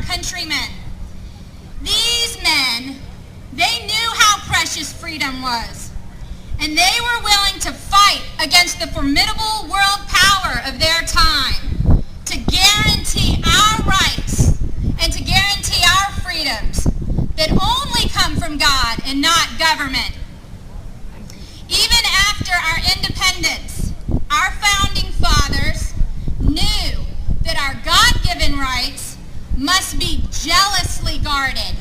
countrymen. These men, they knew how precious freedom was, and they were willing to fight against the formidable world power of their time to guarantee our rights and to guarantee our freedoms that only come from God and not government. Even after our independence, our founding fathers knew that our God-given rights must be jealously guarded.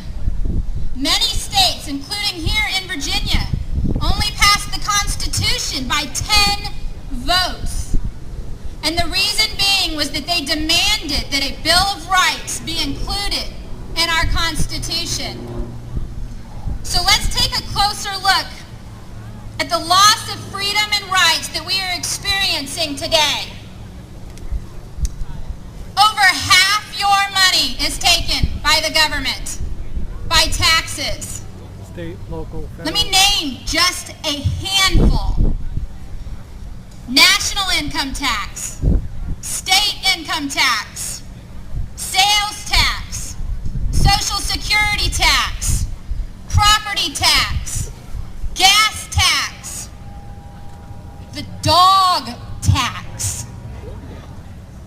Many states, including here in Virginia, only passed the Constitution by 10 votes. And the reason being was that they demanded that a Bill of Rights be included in our Constitution. So let's take a closer look at the loss of freedom and rights that we are experiencing today. Over half your money is taken by the government, by taxes. State, local, federal. Let me name just a handful. National income tax, state income tax, sales tax, social security tax, property tax, gas tax, the dog tax,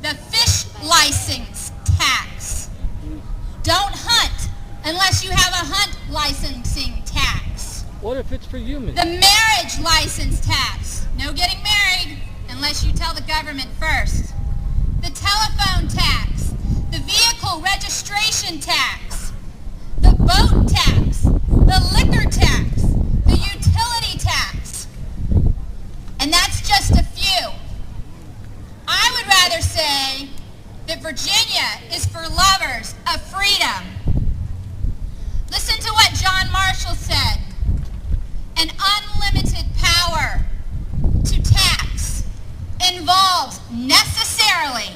the fish license tax. Don't hunt unless you have a hunt licensing tax. What if it's for humans? The marriage license tax. No getting married unless you tell the government first. The telephone tax. The vehicle registration tax. The boat tax. The liquor tax. The utility tax. And that's just a few. I would rather say that Virginia is for lovers of freedom. Listen to what John Marshall said. An unlimited power to tax involves necessarily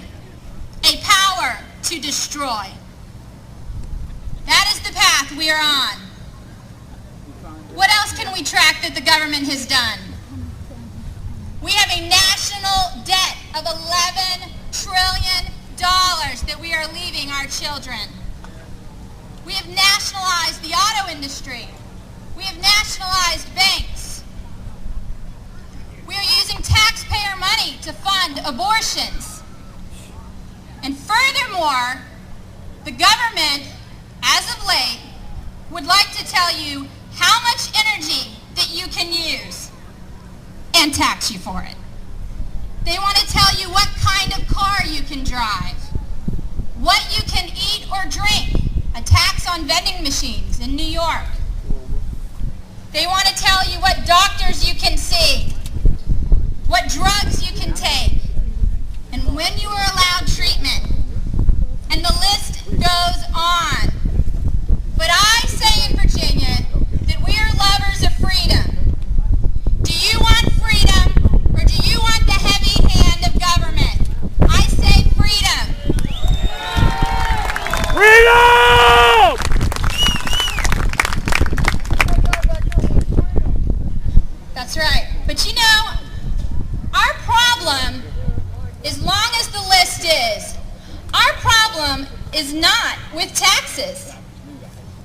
a power to destroy. That is the path we are on. What else can we track that the government has done? We have a national debt of $11 trillion that we are leaving our children. We have nationalized the auto industry. We have nationalized banks. We are using taxpayer money to fund abortions. And furthermore, the government, as of late, would like to tell you how much energy that you can use and tax you for it. They want to tell you what kind of car you can drive, what you can eat or drink, a tax on vending machines in New York. They want to tell you what doctors you can see, what drugs you can take, and when you are allowed treatment. And the list goes on. But I say in Virginia that we are lovers of freedom. Do you want freedom, or do you want the heavy hand of government? I say freedom. Freedom! That's right. But you know, our problem, as long as the list is, our problem is not with taxes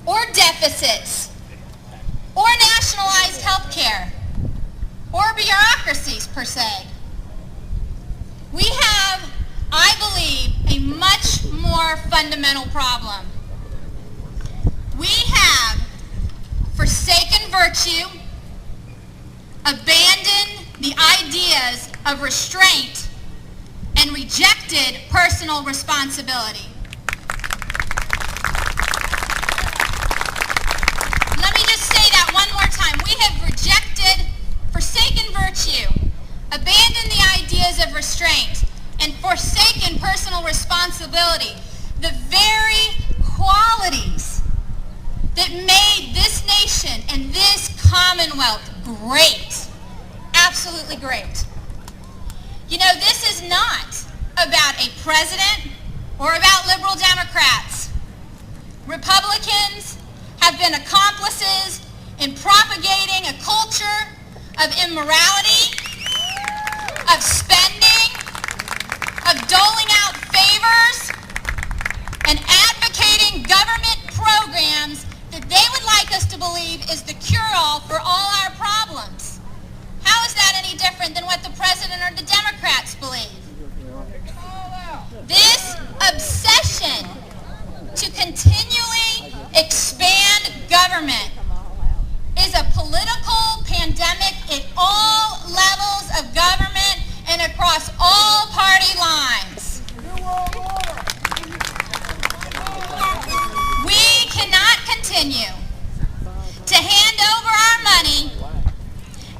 or deficits or nationalized health care or bureaucracies per se. We have, I believe, a much more fundamental problem. We have forsaken virtue, abandoned the ideas of restraint, and rejected personal responsibility. Let me just say that one more time. We have rejected, forsaken virtue, abandoned the ideas of restraint, and forsaken personal responsibility, the very qualities that made this nation and this Commonwealth great, absolutely great. You know, this is not about a president or about liberal Democrats. Republicans have been accomplices in propagating a culture of immorality, of spending, of doling out favors, and advocating is the cure-all for all our problems. How is that any different than what the president or the Democrats believe? This obsession to continually expand government is a political pandemic at all levels of government and across all party lines. We cannot continue to hand over our money,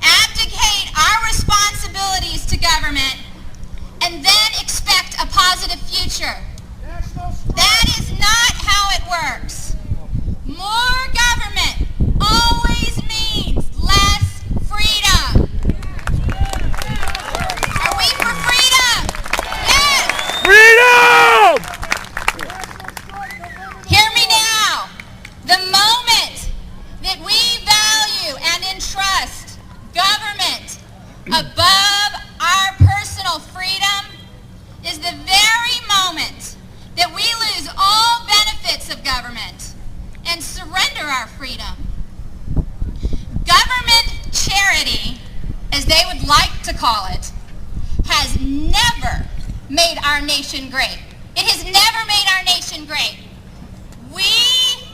abdicate our responsibilities to government, and then expect a positive future. That is not how it works. More government always means less freedom. Are we for freedom? Yes! Freedom! Hear me now. The moment that we value and entrust government above our personal freedom is the very moment that we lose all benefits of government and surrender our freedom. Government charity, as they would like to call it, has never made our nation great. It has never made our nation great. We,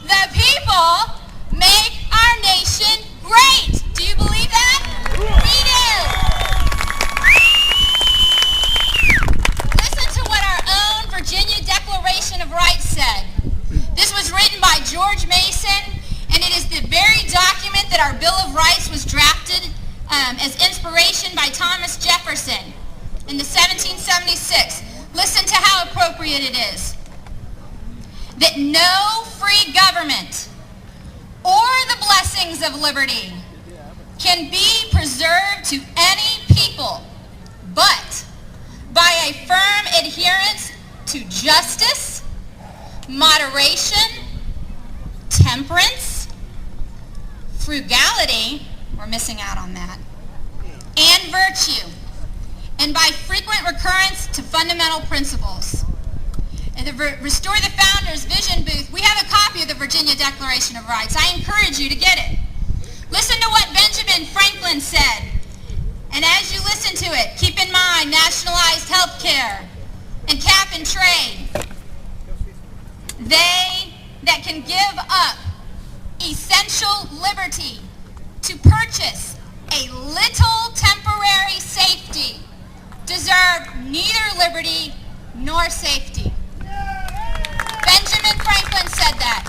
the people, make our nation great. Do you believe that? We do. Listen to what our own Virginia Declaration of Rights said. This was written by George Mason, and it is the very document that our Bill of Rights was drafted as inspiration by Thomas Jefferson in the 1776. Listen to how appropriate it is. That no free government or the blessings of liberty can be preserved to any people but by a firm adherence to justice, moderation, temperance, frugality, we're missing out on that, and virtue, and by frequent recurrence to fundamental principles. In the Restore the Founders Vision booth, we have a copy of the Virginia Declaration of Rights. I encourage you to get it. Listen to what Benjamin Franklin said. And as you listen to it, keep in mind nationalized health care and cap and trade. They that can give up essential liberty to purchase a little temporary safety deserve neither liberty nor safety. Benjamin Franklin said that.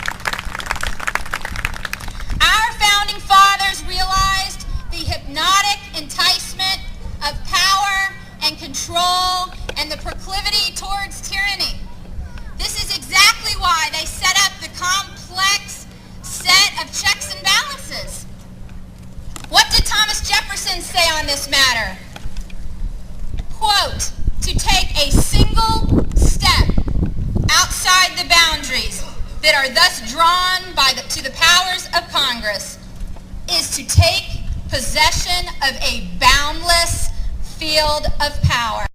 Our founding fathers realized the hypnotic enticement of power and control and the proclivity towards tyranny. This is exactly why they set up the complex set of checks and balances. What did Thomas Jefferson say on this matter? Quote, to take a single step outside the boundaries that are thus drawn to the powers of Congress is to take possession of a boundless field of power.